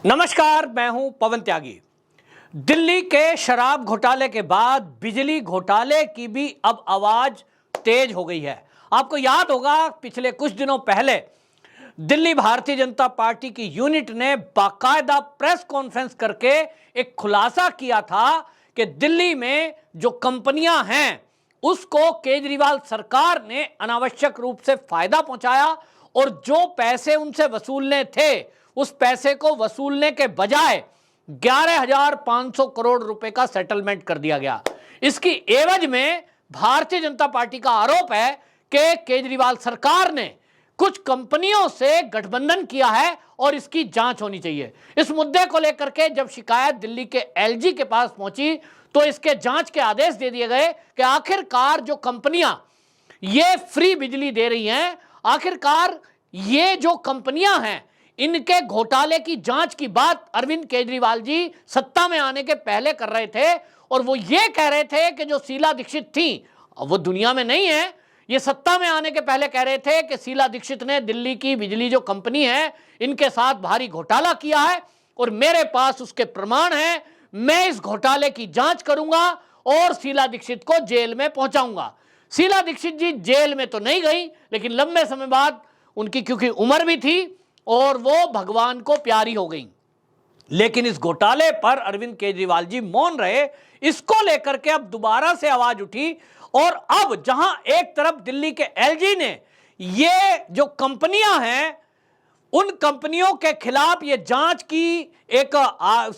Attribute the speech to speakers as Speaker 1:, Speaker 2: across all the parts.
Speaker 1: नमस्कार, मैं हूं पवन त्यागी। दिल्ली के शराब घोटाले के बाद बिजली घोटाले की भी अब आवाज तेज हो गई है। आपको याद होगा पिछले कुछ दिनों पहले दिल्ली भारतीय जनता पार्टी की यूनिट ने बाकायदा प्रेस कॉन्फ्रेंस करके एक खुलासा किया था कि दिल्ली में जो कंपनियां हैं उसको केजरीवाल सरकार ने अनावश्यक रूप से फायदा पहुंचाया और जो पैसे उनसे वसूलने थे उस पैसे को वसूलने के बजाय 11,500 करोड़ रुपए का सेटलमेंट कर दिया गया। इसकी एवज में भारतीय जनता पार्टी का आरोप है कि केजरीवाल सरकार ने कुछ कंपनियों से गठबंधन किया है और इसकी जांच होनी चाहिए। इस मुद्दे को लेकर के जब शिकायत दिल्ली के एलजी के पास पहुंची तो इसके जांच के आदेश दे दिए गए कि आखिरकार जो कंपनियां ये फ्री बिजली दे रही हैं, आखिरकार ये जो कंपनियां हैं इनके घोटाले की जांच की बात अरविंद केजरीवाल जी सत्ता में आने के पहले कर रहे थे और वो ये कह रहे थे कि जो शीला दीक्षित थी वो दुनिया में नहीं है। ये सत्ता में आने के पहले कह रहे थे कि शीला दीक्षित ने दिल्ली की बिजली जो कंपनी है इनके साथ भारी घोटाला किया है और मेरे पास उसके प्रमाण हैं। मैं इस घोटाले की जांच करूंगा और शीला दीक्षित को जेल में पहुंचाऊंगा। शीला दीक्षित जी जेल में तो नहीं गई, लेकिन लंबे समय बाद उनकी क्योंकि उम्र भी थी और वो भगवान को प्यारी हो गई। लेकिन इस घोटाले पर अरविंद केजरीवाल जी मौन रहे। इसको लेकर के अब दोबारा से आवाज उठी और अब जहां एक तरफ दिल्ली के एलजी ने ये जो कंपनियां हैं उन कंपनियों के खिलाफ ये जांच की एक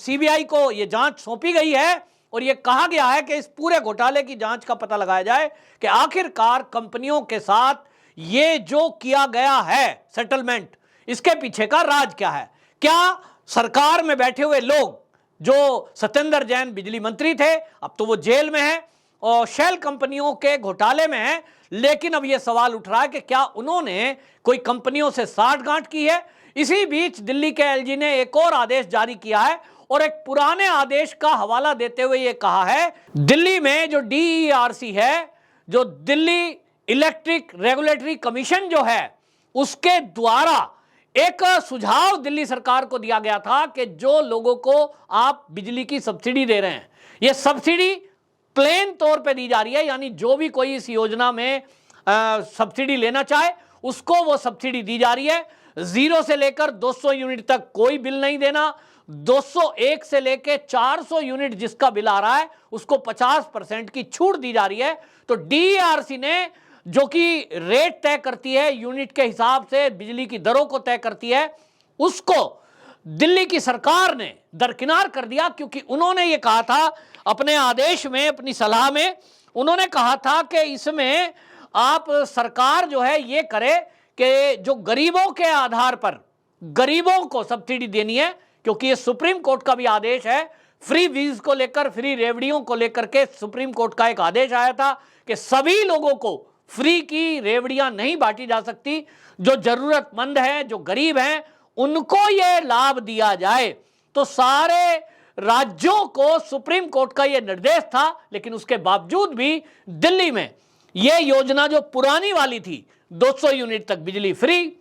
Speaker 1: सीबीआई को ये जांच सौंपी गई है और ये कहा गया है कि इस पूरे घोटाले की जांच का पता लगाया जाए कि आखिरकार कंपनियों के साथ ये जो किया गया है सेटलमेंट, इसके पीछे का राज क्या है। क्या सरकार में बैठे हुए लोग जो सत्येंद्र जैन बिजली मंत्री थे अब तो वो जेल में है और शेल कंपनियों के घोटाले में है, लेकिन अब यह सवाल उठ रहा है कि क्या उन्होंने कोई कंपनियों से साठगांठ की है। इसी बीच दिल्ली के एलजी ने एक और आदेश जारी किया है और एक पुराने आदेश का हवाला देते हुए यह कहा है दिल्ली में जो डीईआरसी है, जो दिल्ली इलेक्ट्रिक रेगुलेटरी कमीशन जो है, उसके द्वारा एक सुझाव दिल्ली सरकार को दिया गया था कि जो लोगों को आप बिजली की सब्सिडी दे रहे हैं यह सब्सिडी प्लेन तौर पे दी जा रही है, यानी जो भी कोई इस योजना में सब्सिडी लेना चाहे उसको वो सब्सिडी दी जा रही है। 0 से लेकर 200 यूनिट तक कोई बिल नहीं देना, 201 से लेकर 400 यूनिट जिसका बिल आ रहा है उसको 50% की छूट दी जा रही है। तो डीईआरसी ने जो कि रेट तय करती है, यूनिट के हिसाब से बिजली की दरों को तय करती है, उसको दिल्ली की सरकार ने दरकिनार कर दिया क्योंकि उन्होंने ये कहा था अपने आदेश में, अपनी सलाह में उन्होंने कहा था कि इसमें आप सरकार जो है ये करे कि जो गरीबों के आधार पर गरीबों को सब्सिडी देनी है, क्योंकि ये सुप्रीम कोर्ट का भी आदेश है। फ्री वीज को लेकर, फ्री रेवड़ियों को लेकर के सुप्रीम कोर्ट का एक आदेश आया था कि सभी लोगों को फ्री की रेवड़ियां नहीं बांटी जा सकती, जो जरूरतमंद हैं, जो गरीब हैं उनको यह लाभ दिया जाए। तो सारे राज्यों को सुप्रीम कोर्ट का यह निर्देश था, लेकिन उसके बावजूद भी दिल्ली में यह योजना जो पुरानी वाली थी 200 यूनिट तक बिजली फ्री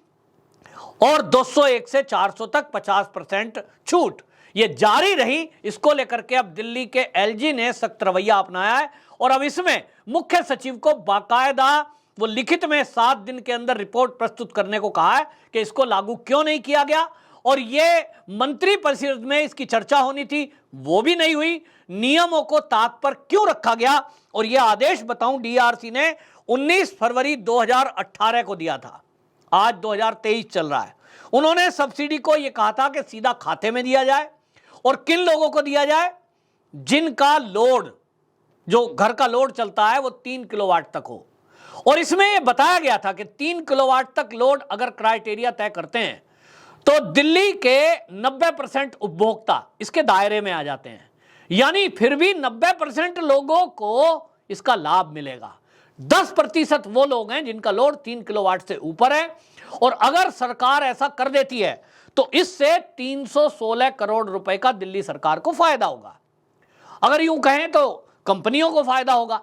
Speaker 1: और 201 से 400 तक 50% छूट ये जारी रही। इसको लेकर के अब दिल्ली के एलजी ने सख्त रवैया अपनाया है और अब इसमें मुख्य सचिव को बाकायदा वो लिखित में 7 दिन के अंदर रिपोर्ट प्रस्तुत करने को कहा है कि इसको लागू क्यों नहीं किया गया। और ये मंत्रिपरिषद में इसकी चर्चा होनी थी, वो भी नहीं हुई। नियमों को ताक पर क्यों रखा गया। और यह आदेश बताऊं डीआरसी ने 19 फरवरी 2018 को दिया था, आज 2023 चल रहा है। उन्होंने सब्सिडी को यह कहा था कि सीधा खाते में दिया जाए और किन लोगों को दिया जाए, जिनका लोड, जो घर का लोड चलता है वो 3 किलोवाट तक हो। और इसमें यह बताया गया था कि 3 किलोवाट तक लोड अगर क्राइटेरिया तय करते हैं तो दिल्ली के 90% उपभोक्ता इसके दायरे में आ जाते हैं, यानी फिर भी 90% लोगों को इसका लाभ मिलेगा। 10% वो लोग हैं जिनका लोड 3 किलोवाट से ऊपर है। और अगर सरकार ऐसा कर देती है तो इससे 316 करोड़ रुपए का दिल्ली सरकार को फायदा होगा। अगर यूं कहें तो कंपनियों को फायदा होगा।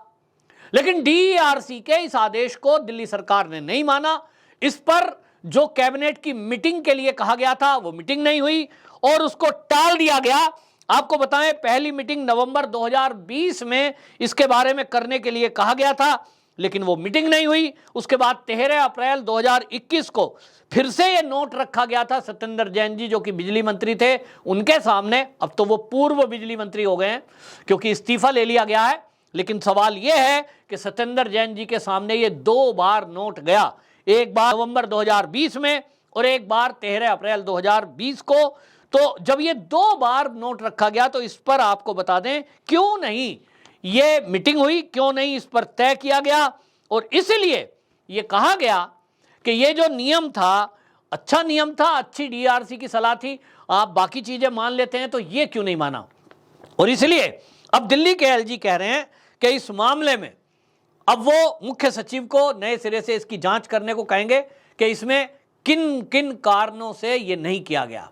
Speaker 1: लेकिन डीईआरसी के इस आदेश को दिल्ली सरकार ने नहीं माना। इस पर जो कैबिनेट की मीटिंग के लिए कहा गया था वो मीटिंग नहीं हुई और उसको टाल दिया गया। आपको बताएं, पहली मीटिंग नवंबर 2020 में इसके बारे में करने के लिए कहा गया था, लेकिन वो मीटिंग नहीं हुई। उसके बाद 13 अप्रैल 2021 को फिर से ये नोट रखा गया था। सत्येंद्र जैन जी जो कि बिजली मंत्री थे उनके सामने, अब तो वो पूर्व बिजली मंत्री हो गए हैं क्योंकि इस्तीफा ले लिया गया है, लेकिन सवाल ये है कि सत्येंद्र जैन जी के सामने ये 2 बार नोट गया, एक बार नवंबर 2020 में और एक बार 13 अप्रैल 2020 को। तो जब ये 2 बार नोट रखा गया तो इस पर आपको बता दें क्यों नहीं ये मीटिंग हुई, क्यों नहीं इस पर तय किया गया। और इसलिए ये कहा गया कि ये जो नियम था अच्छा नियम था, अच्छी डीआरसी की सलाह थी, आप बाकी चीजें मान लेते हैं तो ये क्यों नहीं माना। और इसलिए अब दिल्ली के एलजी कह रहे हैं कि इस मामले में अब वो मुख्य सचिव को नए सिरे से इसकी जांच करने को कहेंगे कि इसमें किन किन कारणों से ये नहीं किया गया।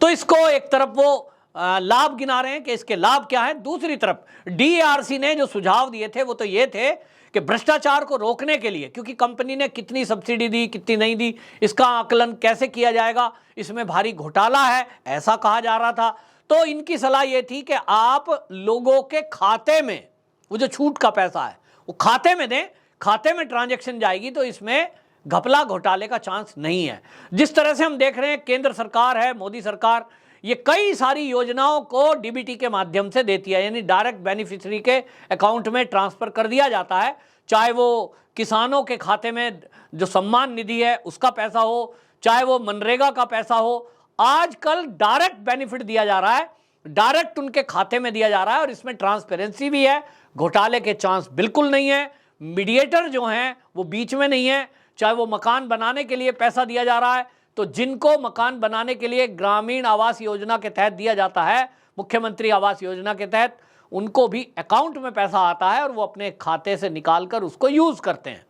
Speaker 1: तो इसको एक तरफ वो लाभ गिना रहे हैं कि इसके लाभ क्या है, दूसरी तरफ डीआरसी ने जो सुझाव दिए थे वो तो ये थे कि भ्रष्टाचार को रोकने के लिए, क्योंकि कंपनी ने कितनी सब्सिडी दी कितनी नहीं दी इसका आकलन कैसे किया जाएगा, इसमें भारी घोटाला है ऐसा कहा जा रहा था। तो इनकी सलाह ये थी कि आप लोगों के खाते में वो जो छूट का पैसा है वो खाते में दें, खाते में ट्रांजैक्शन जाएगी तो इसमें घपला घोटाले का चांस नहीं है। जिस तरह से हम देख रहे हैं केंद्र सरकार है, मोदी सरकार, ये कई सारी योजनाओं को डीबीटी के माध्यम से देती है, यानी डायरेक्ट बेनिफिशियरी के अकाउंट में ट्रांसफर कर दिया जाता है, चाहे वो किसानों के खाते में जो सम्मान निधि है उसका पैसा हो, चाहे वो मनरेगा का पैसा हो। आजकल डायरेक्ट बेनिफिट दिया जा रहा है, डायरेक्ट उनके खाते में दिया जा रहा है और इसमें ट्रांसपेरेंसी भी है, घोटाले के चांस बिल्कुल नहीं है, मीडिएटर जो हैं वो बीच में नहीं है। चाहे वो मकान बनाने के लिए पैसा दिया जा रहा है तो जिनको मकान बनाने के लिए ग्रामीण आवास योजना के तहत दिया जाता है, मुख्यमंत्री आवास योजना के तहत, उनको भी अकाउंट में पैसा आता है और वो अपने खाते से निकालकर उसको यूज करते हैं।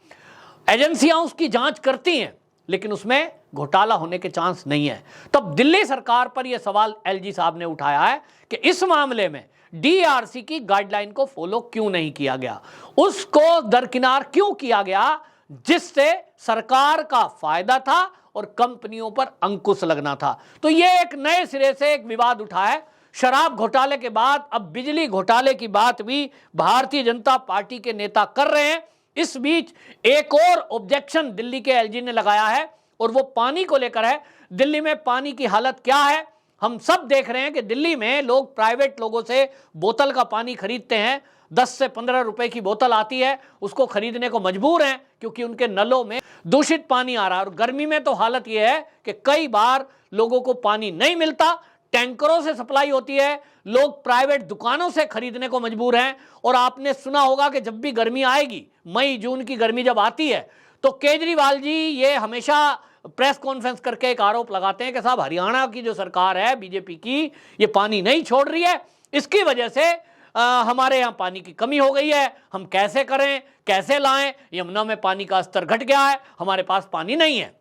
Speaker 1: एजेंसियां उसकी जांच करती हैं लेकिन उसमें घोटाला होने के चांस नहीं है। तब दिल्ली सरकार पर यह सवाल एलजी साहब ने उठाया है कि इस मामले में डीआरसी की गाइडलाइन को फॉलो क्यों नहीं किया गया, उसको दरकिनार क्यों किया गया, जिससे सरकार का फायदा था और कंपनियों पर अंकुश लगना था। तो यह एक नए सिरे से एक विवाद उठा है। शराब घोटाले के बाद अब बिजली घोटाले की बात भी भारतीय जनता पार्टी के नेता कर रहे हैं। इस बीच एक और ऑब्जेक्शन दिल्ली के एलजी ने लगाया है और वो पानी को लेकर है। दिल्ली में पानी की हालत क्या है, हम सब देख रहे हैं कि दिल्ली में लोग प्राइवेट लोगों से बोतल का पानी खरीदते हैं, 10 से 15 रुपए की बोतल आती है, उसको खरीदने को मजबूर हैं क्योंकि उनके नलों में दूषित पानी आ रहा है। और गर्मी में तो हालत यह है कि कई बार लोगों को पानी नहीं मिलता, टैंकरों से सप्लाई होती है, लोग प्राइवेट दुकानों से खरीदने को मजबूर हैं। और आपने सुना होगा कि जब भी गर्मी आएगी, मई जून की गर्मी जब आती है, तो केजरीवाल जी ये हमेशा प्रेस कॉन्फ्रेंस करके एक आरोप लगाते हैं कि साहब हरियाणा की जो सरकार है बीजेपी की, ये पानी नहीं छोड़ रही है, इसकी वजह से हमारे यहाँ पानी की कमी हो गई है, हम कैसे करें, कैसे लाएं, यमुना में पानी का स्तर घट गया है, हमारे पास पानी नहीं है।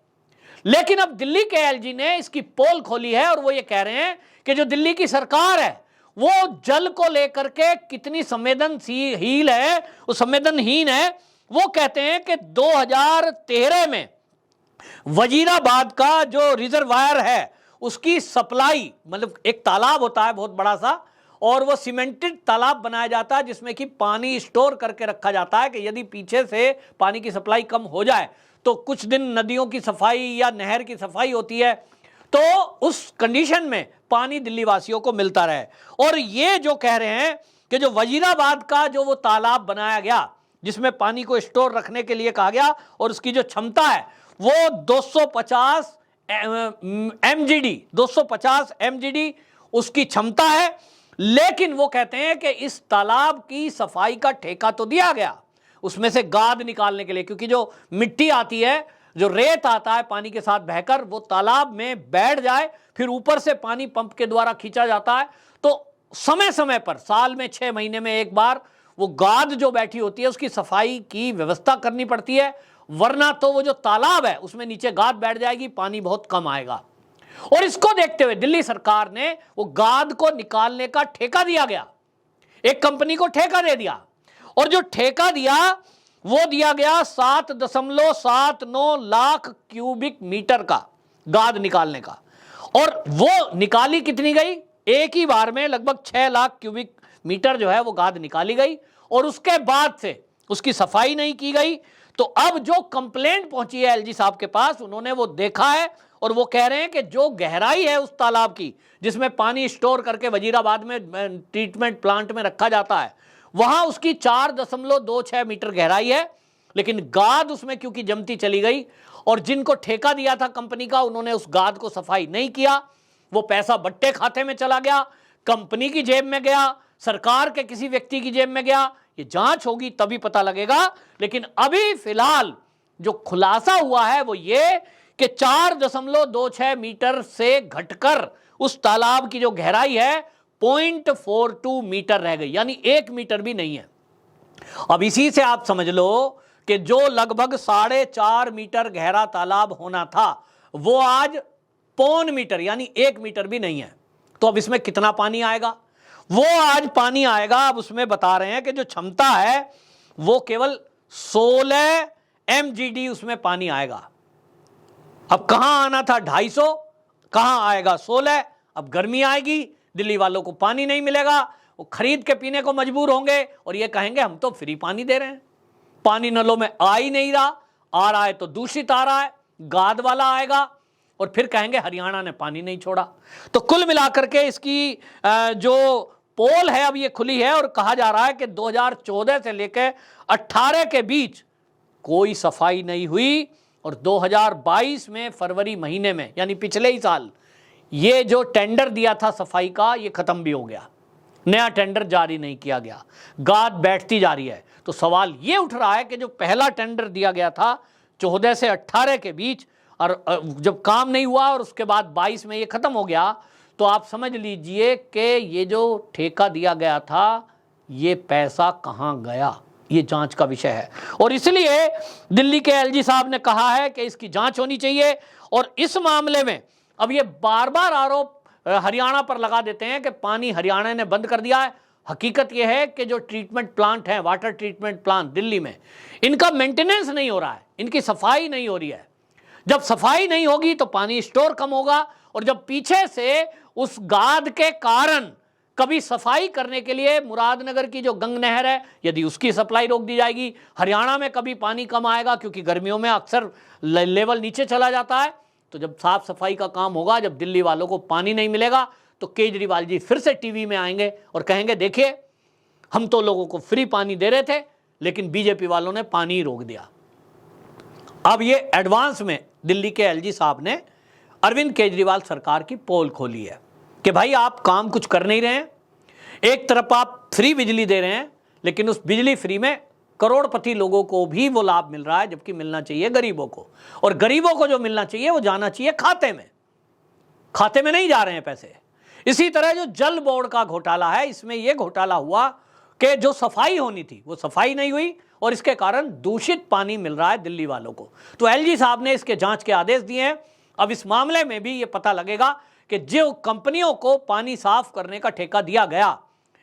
Speaker 1: लेकिन अब दिल्ली के एलजी ने इसकी पोल खोली है और वो ये कह रहे हैं कि जो दिल्ली की सरकार है वो जल को लेकर के कितनी संवेदनशील है, वो संवेदनहीन है। वो कहते हैं कि 2013 में वजीराबाद का जो रिजर्वायर है उसकी सप्लाई, मतलब एक तालाब होता है बहुत बड़ा सा और वो सीमेंटेड तालाब बनाया जाता है जिसमें कि पानी स्टोर करके रखा जाता है कि यदि पीछे से पानी की सप्लाई कम हो जाए तो कुछ दिन नदियों की सफाई या नहर की सफाई होती है तो उस कंडीशन में पानी दिल्ली वासियों को मिलता रहे। और ये जो कह रहे हैं कि जो वजीराबाद का जो वो तालाब बनाया गया जिसमें पानी को स्टोर रखने के लिए कहा गया और उसकी जो क्षमता है वो 250 MGD उसकी क्षमता है। लेकिन वो कहते हैं कि इस तालाब की सफाई का ठेका तो दिया गया, उसमें से गाद निकालने के लिए, क्योंकि जो मिट्टी आती है, जो रेत आता है पानी के साथ बहकर, वो तालाब में बैठ जाए, फिर ऊपर से पानी पंप के द्वारा खींचा जाता है। तो समय समय पर, साल में 6 महीने में एक बार, वो गाद जो बैठी होती है उसकी सफाई की व्यवस्था करनी पड़ती है, वरना तो वो जो तालाब है उसमें नीचे गाद बैठ जाएगी, पानी बहुत कम आएगा। और इसको देखते हुए दिल्ली सरकार ने वो गाद को निकालने का ठेका दिया गया, एक कंपनी को ठेका दे दिया। और जो ठेका दिया वो दिया गया 7.79 लाख क्यूबिक मीटर का गाद निकालने का, और वो निकाली कितनी गई, एक ही बार में लगभग 6 लाख क्यूबिक मीटर जो है वो गाद निकाली गई, और उसके बाद से उसकी सफाई नहीं की गई। तो अब जो कंप्लेंट पहुंची है एलजी साहब के पास, उन्होंने वो देखा है और वो कह रहे हैं कि जो गहराई है उस तालाब की जिसमें पानी स्टोर करके वजीराबाद में ट्रीटमेंट प्लांट में रखा जाता है, वहां उसकी 4.26 मीटर गहराई है, लेकिन गाद उसमें क्योंकि जमती चली गई, और जिनको ठेका दिया था कंपनी का उन्होंने उस गाद को सफाई नहीं किया, वो पैसा बट्टे खाते में चला गया, कंपनी की जेब में गया, सरकार के किसी व्यक्ति की जेब में गया। ये जांच होगी तभी पता लगेगा, लेकिन अभी फिलहाल जो खुलासा हुआ है वो ये कि 4.26 मीटर से घटकर उस तालाब की जो गहराई है 0.42 मीटर रह गई, यानी 1 मीटर भी नहीं है। अब इसी से आप समझ लो कि जो लगभग 4.5 मीटर गहरा तालाब होना था वो आज 0.25 मीटर यानी 1 मीटर भी नहीं है। तो अब इसमें कितना पानी आएगा, वो आज पानी आएगा। अब उसमें बता रहे हैं कि जो क्षमता है वो केवल 16 MGD उसमें पानी आएगा। अब कहां आना था 250, कहां आएगा 16। अब गर्मी आएगी, दिल्ली वालों को पानी नहीं मिलेगा, वो खरीद के पीने को मजबूर होंगे और ये कहेंगे हम तो फ्री पानी दे रहे हैं, पानी नलों में आ ही नहीं रहा, आ रहा है तो दूषित आ रहा है, गाद वाला आएगा, और फिर कहेंगे हरियाणा ने पानी नहीं छोड़ा। तो कुल मिलाकर के इसकी जो पोल है अब ये खुली है और कहा जा रहा है कि 2014 से लेकर 18 के बीच कोई सफाई नहीं हुई, और 2022 में फरवरी महीने में यानी पिछले ही साल ये जो टेंडर दिया था सफाई का ये खत्म भी हो गया, नया टेंडर जारी नहीं किया गया, गाद बैठती जा रही है। तो सवाल ये उठ रहा है कि जो पहला टेंडर दिया गया था 14 से 18 के बीच, और जब काम नहीं हुआ और उसके बाद 22 में ये खत्म हो गया, तो आप समझ लीजिए कि ये जो ठेका दिया गया था ये पैसा कहां गया, ये जांच का विषय है। और इसलिए दिल्ली के एलजी साहब ने कहा है कि इसकी जांच होनी चाहिए। और इस मामले में अब ये बार बार आरोप हरियाणा पर लगा देते हैं कि पानी हरियाणा ने बंद कर दिया है। हकीकत यह है कि जो ट्रीटमेंट प्लांट हैं, वाटर ट्रीटमेंट प्लांट दिल्ली में, इनका मेंटेनेंस नहीं हो रहा है, इनकी सफाई नहीं हो रही है। जब सफाई नहीं होगी तो पानी स्टोर कम होगा, और जब पीछे से उस गाद के कारण कभी सफाई करने के लिए मुरादनगर की जो गंग नहर है यदि उसकी सप्लाई रोक दी जाएगी, हरियाणा में कभी पानी कम आएगा क्योंकि गर्मियों में अक्सर लेवल नीचे चला जाता है, तो जब साफ सफाई का काम होगा, जब दिल्ली वालों को पानी नहीं मिलेगा, तो केजरीवाल जी फिर से टीवी में आएंगे और कहेंगे देखिए हम तो लोगों को फ्री पानी दे रहे थे लेकिन बीजेपी वालों ने पानी ही रोक दिया। अब ये एडवांस में दिल्ली के एलजी साहब ने अरविंद केजरीवाल सरकार की पोल खोली है कि भाई आप काम कुछ कर नहीं रहे हैं। एक तरफ आप फ्री बिजली दे रहे हैं, लेकिन उस बिजली फ्री में करोड़पति लोगों को भी वो लाभ मिल रहा है, जबकि मिलना चाहिए गरीबों को, और गरीबों को जो मिलना चाहिए वो जाना चाहिए खाते में। खाते में नहीं जा रहे हैं पैसे। इसी तरह जो जल बोर्ड का घोटाला है, इसमें यह घोटाला हुआ कि जो सफाई होनी थी वो सफाई नहीं हुई, और इसके कारण दूषित पानी मिल रहा है दिल्ली वालों को। तो एलजी साहब ने इसके जांच के आदेश दिए हैं। अब इस मामले में भी ये पता लगेगा कि जो कंपनियों को पानी साफ करने का ठेका दिया गया,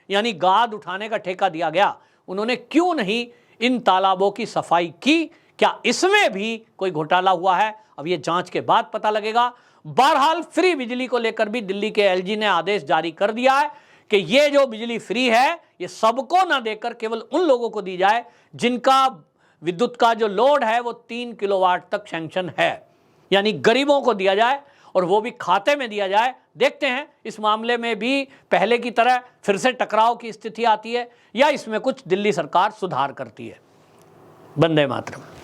Speaker 1: यानी गाद उठाने का ठेका दिया गया, उन्होंने क्यों नहीं इन तालाबों की सफाई की। क्या इसमें भी कोई घोटाला हुआ है? अब ये जांच के बाद पता लगेगा। बहरहाल फ्री बिजली को लेकर भी दिल्ली के एलजी ने आदेश जारी कर दिया है कि ये जो बिजली फ्री है ये सबको ना देकर केवल उन लोगों को दी जाए जिनका विद्युत का जो लोड है वो 3 किलोवाट तक सैंक्शन है, यानी गरीबों को दिया जाए, और वो भी खाते में दिया जाए। देखते हैं इस मामले में भी पहले की तरह फिर से टकराव की स्थिति आती है या इसमें कुछ दिल्ली सरकार सुधार करती है। वंदे मातरम।